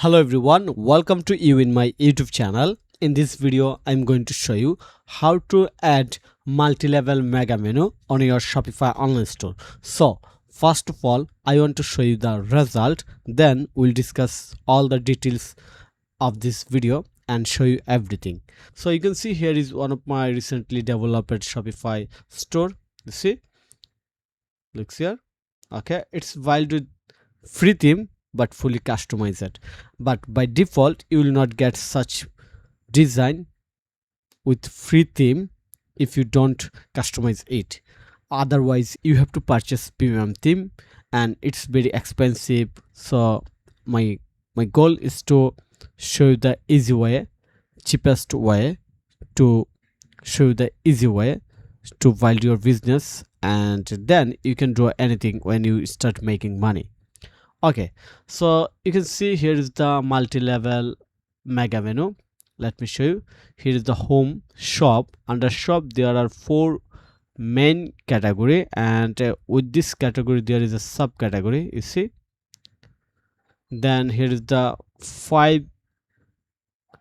Hello everyone, welcome to you in my YouTube channel. In this video, I'm going to show you how to add multi-level mega menu on your Shopify online store. So, first of all, I want to show you the result. Then we'll discuss all the details of this video and show you everything. So you can see here is one of my recently developed Shopify store. You see, looks here. Okay, it's wild with free theme but fully customized, but by default you will not get such design with free theme if you don't customize it. Otherwise you have to purchase premium theme and it's very expensive. So my goal is to show you the easy way, cheapest way to show you the easy way to build your business, and then you can do anything when you start making money. Okay, so you can see here is the multi-level mega menu. Let me show you. Here is the home shop. Under shop there are four main category, and with this category there is a subcategory, you see. Then here is the five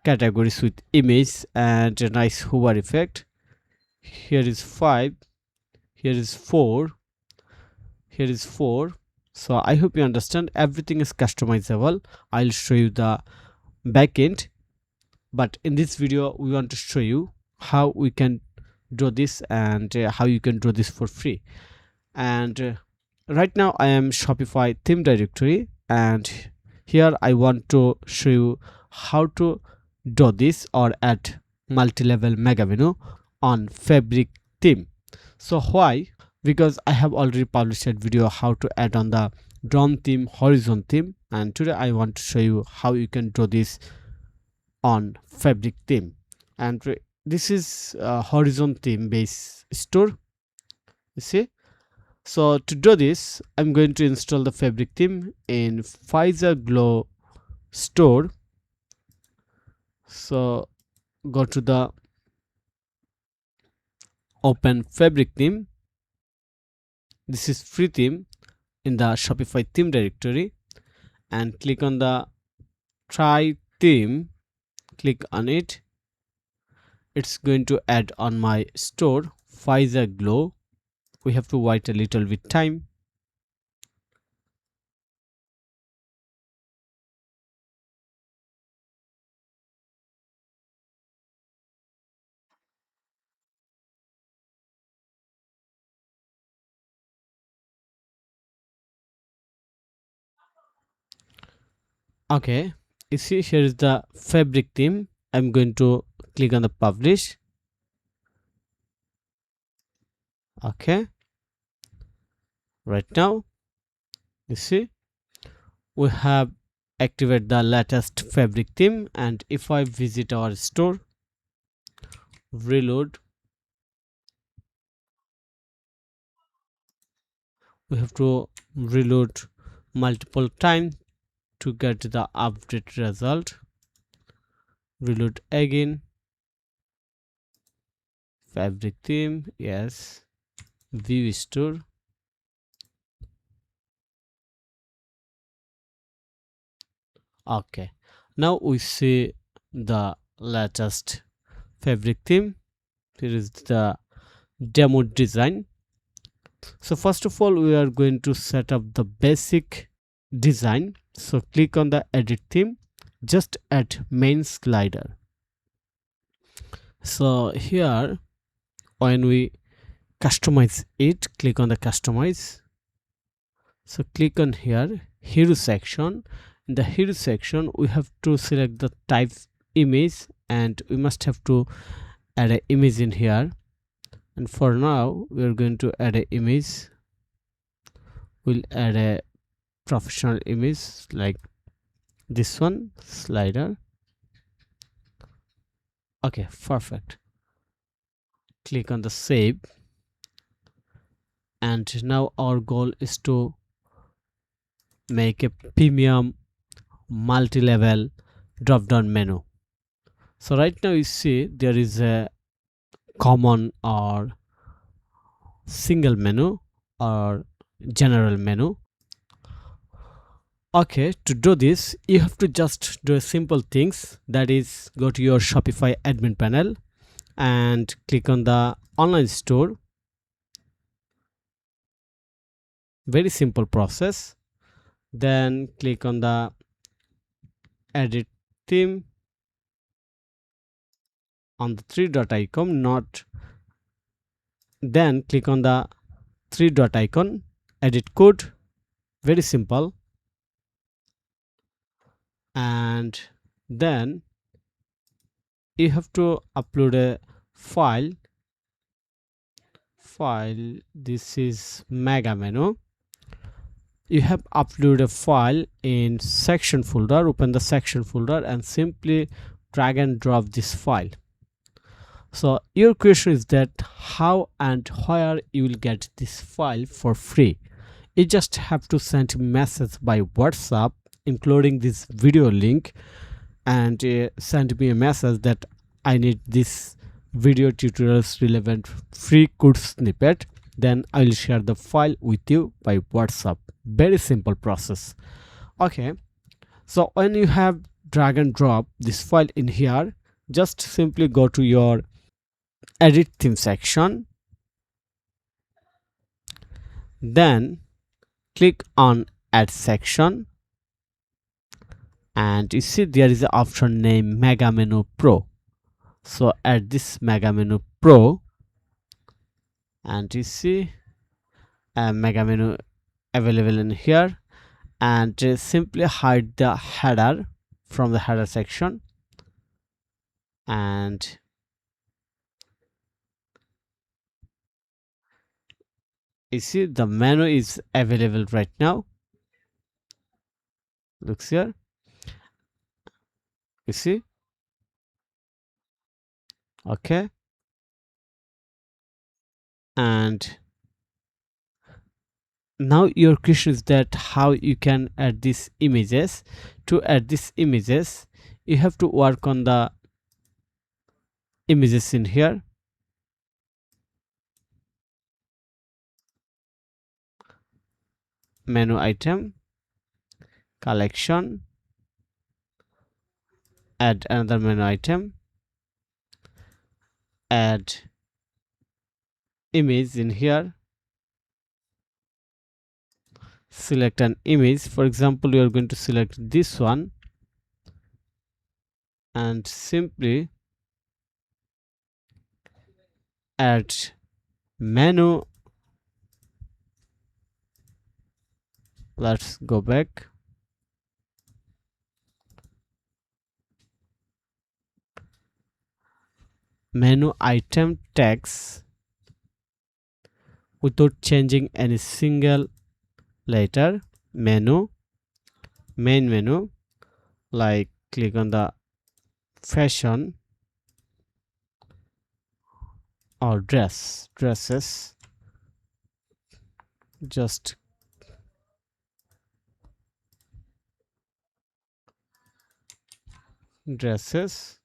categories with image and a nice hover effect. Here is five, here is four, here is four. So I hope you understand, everything is customizable. I'll show you the backend, but in this video we want to show you how we can do this and how you can do this for free. And right now I am Shopify theme directory, and here I want to show you how to do this or add multi-level mega menu on fabric theme. So why? Because I have already published a video how to add on the drone theme, horizon theme, and today I want to show you how you can do this on fabric theme. And this is a horizon theme based store, you see. So to do this I'm going to install the fabric theme in Pfizer Glow store. So go to the open fabric theme. This is free theme in the Shopify theme directory, and click on the try theme. Click on it. It's going to add on my store Pfizer Glow. We have to wait a little bit time. Okay, you see here is the fabric theme. I'm going to click on the publish. Okay, right now you see we have activated the latest fabric theme, and if I visit our store, reload, we have to reload multiple times to get the update result. Reload again. Fabric theme, yes. View store. Okay, now we see the latest fabric theme. Here is the demo design. So first of all we are going to set up the basic design. So click on the edit theme, just add main slider. So here when we customize it, click on the customize. So click on here hero section. In the hero section we have to select the type image, and we must have to add an image in here. And for now we are going to add an image. We'll add a professional image like this one, slider. Okay, perfect. Click on the save, and now our goal is to make a premium multi-level drop down menu. So right now you see there is a common or single menu or general menu. Okay, to do this, you have to just do a simple things, that is go to your Shopify admin panel and click on the online store. Very simple process. Then click on the edit theme on the three dot icon, not then click on the three dot icon, edit code. Very simple. And then you have to upload a file. This is Megamenu. You have uploaded a file in section folder. Open the section folder and simply drag and drop this file. So your question is that how and where you will get this file for free. You just have to send message by WhatsApp including this video link, and send me a message that I need this video tutorials relevant free code snippet. Then I will share the file with you by WhatsApp. Very simple process. Okay, so when you have drag and drop this file in here, just simply go to your edit theme section, then click on add section, and you see there is an option named Megamenu Pro. So add this Megamenu Pro, and you see a Megamenu available in here, and simply hide the header from the header section, and you see the menu is available right now. Looks here, you see. Okay, and now your question is that how you can add these images. To add these images, you have to work on the images in here. Menu item, collection, add another menu item, add image in here, select an image. For example, you are going to select this one and simply add menu. Let's go back. Menu item text without changing any single letter. Menu, main menu, like click on the fashion or dresses, just dresses,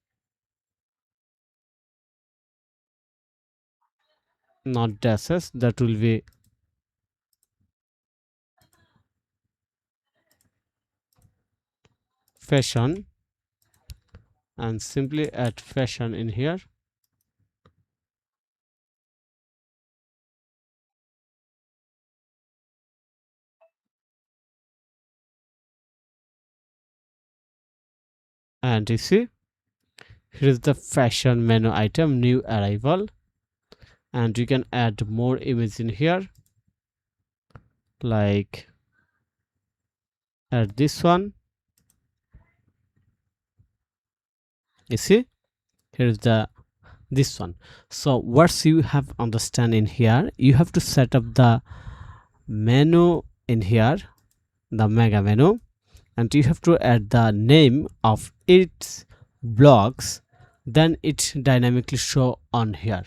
not dresses, that will be fashion, and simply add fashion in here. And you see here is the fashion menu item, new arrival, and you can add more image in here, like add this one. You see here is the this one. So what you have understand in here, you have to set up the menu in here, the mega menu, and you have to add the name of its blocks, then it dynamically show on here.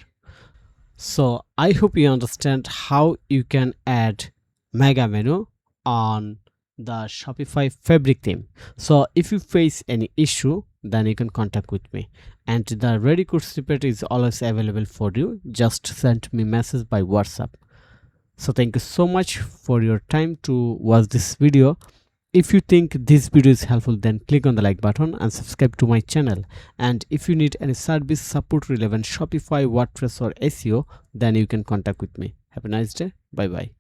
So I hope you understand how you can add mega menu on the Shopify fabric theme. So if you face any issue, then you can contact with me, and the ready code snippet is always available for you. Just send me message by WhatsApp. So thank you so much for your time to watch this video. If you think this video is helpful, then click on the like button and subscribe to my channel. And if you need any service support relevant Shopify, WordPress or SEO, then you can contact with me. Have a nice day. Bye bye.